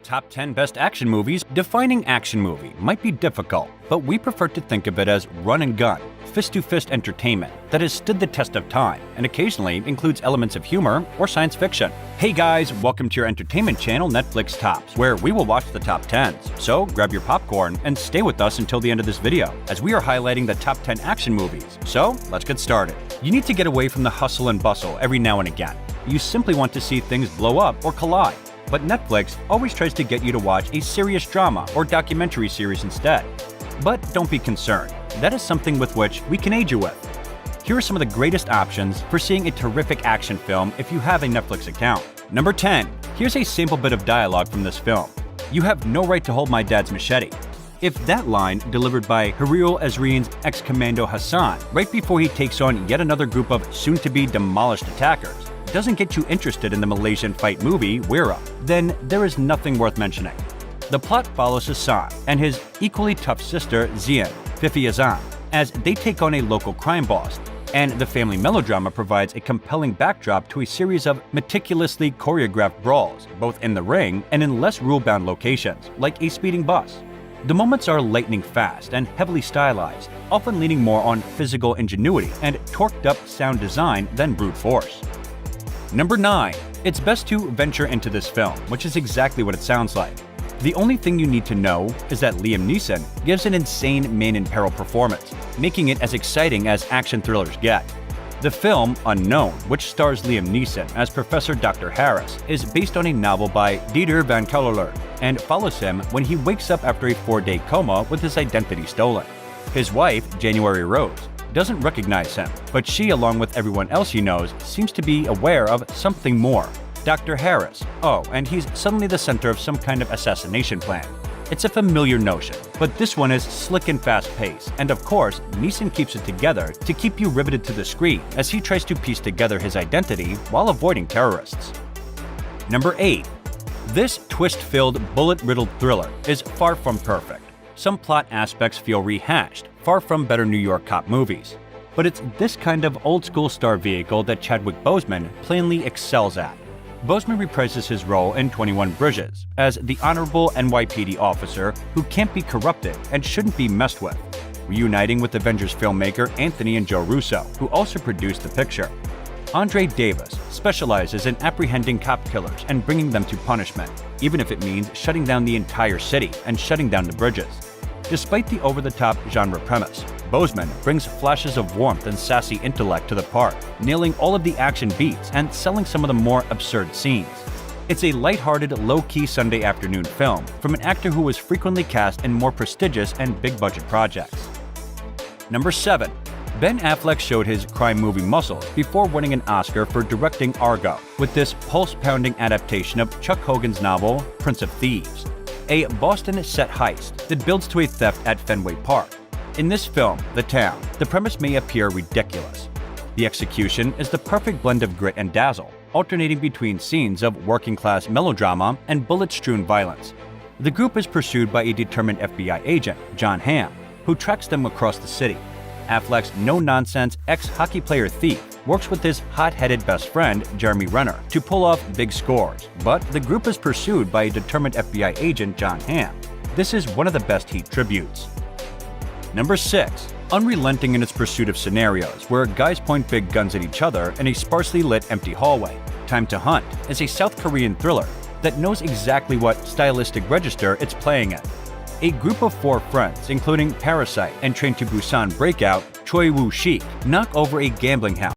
Top 10 Best Action Movies. Defining action movie might be difficult, but we prefer to think of it as run and gun, fist-to-fist entertainment that has stood the test of time and occasionally includes elements of humor or science fiction. Hey guys, welcome to your entertainment channel Netflix Tops, where we will watch the top 10s. So grab your popcorn and stay with us until the end of this video, as we are highlighting the top 10 action movies. So let's get started. You need to get away from the hustle and bustle every now and again. You simply want to see things blow up or collide. But Netflix always tries to get you to watch a serious drama or documentary series instead. But don't be concerned, that is something with which we can aid you with. Here are some of the greatest options for seeing a terrific action film if you have a Netflix account. Number 10. Here's a sample bit of dialogue from this film. "You have no right to hold my dad's machete." If that line, delivered by Huriel Ezrian's ex-commando Hassan right before he takes on yet another group of soon-to-be demolished attackers, doesn't get you interested in the Malaysian fight movie Wira, then there is nothing worth mentioning. The plot follows Hassan and his equally tough sister Zian, Fifi Azan, as they take on a local crime boss, and the family melodrama provides a compelling backdrop to a series of meticulously choreographed brawls, both in the ring and in less rule-bound locations, like a speeding bus. The moments are lightning fast and heavily stylized, often leaning more on physical ingenuity and torqued-up sound design than brute force. Number 9. It's best to venture into this film, which is exactly what it sounds like. The only thing you need to know is that Liam Neeson gives an insane man-in-peril performance, making it as exciting as action thrillers get. The film, Unknown, which stars Liam Neeson as Professor Dr. Harris, is based on a novel by Dieter van Keulen and follows him when he wakes up after a 4-day coma with his identity stolen. His wife, January Rose, doesn't recognize him, but she, along with everyone else he knows, seems to be aware of something more. Dr. Harris. Oh, and he's suddenly the center of some kind of assassination plan. It's a familiar notion, but this one is slick and fast-paced, and of course, Neeson keeps it together to keep you riveted to the screen as he tries to piece together his identity while avoiding terrorists. Number 8. This twist-filled, bullet-riddled thriller is far from perfect. Some plot aspects feel rehashed, far from better New York cop movies. But it's this kind of old-school star vehicle that Chadwick Boseman plainly excels at. Boseman reprises his role in 21 Bridges as the honorable NYPD officer who can't be corrupted and shouldn't be messed with, reuniting with Avengers filmmaker Anthony and Joe Russo, who also produced the picture. Andre Davis specializes in apprehending cop killers and bringing them to punishment, even if it means shutting down the entire city and shutting down the bridges. Despite the over-the-top genre premise, Boseman brings flashes of warmth and sassy intellect to the part, nailing all of the action beats and selling some of the more absurd scenes. It's a lighthearted, low-key Sunday afternoon film from an actor who was frequently cast in more prestigious and big-budget projects. Number 7. Ben Affleck showed his crime movie muscles before winning an Oscar for directing Argo, with this pulse-pounding adaptation of Chuck Hogan's novel Prince of Thieves, a Boston-set heist that builds to a theft at Fenway Park. In this film, The Town, the premise may appear ridiculous. The execution is the perfect blend of grit and dazzle, alternating between scenes of working-class melodrama and bullet-strewn violence. The group is pursued by a determined FBI agent, John Hamm, who tracks them across the city. Affleck's no-nonsense ex-hockey player thief works with his hot-headed best friend, Jeremy Renner, to pull off big scores, but the group is pursued by a determined FBI agent, John Hamm. This is one of the best Heat tributes. Number 6. Unrelenting in its pursuit of scenarios where guys point big guns at each other in a sparsely lit empty hallway, Time to Hunt is a South Korean thriller that knows exactly what stylistic register it's playing in. A group of 4 friends, including Parasite and Train to Busan breakout Choi Woo-shik, knock over a gambling house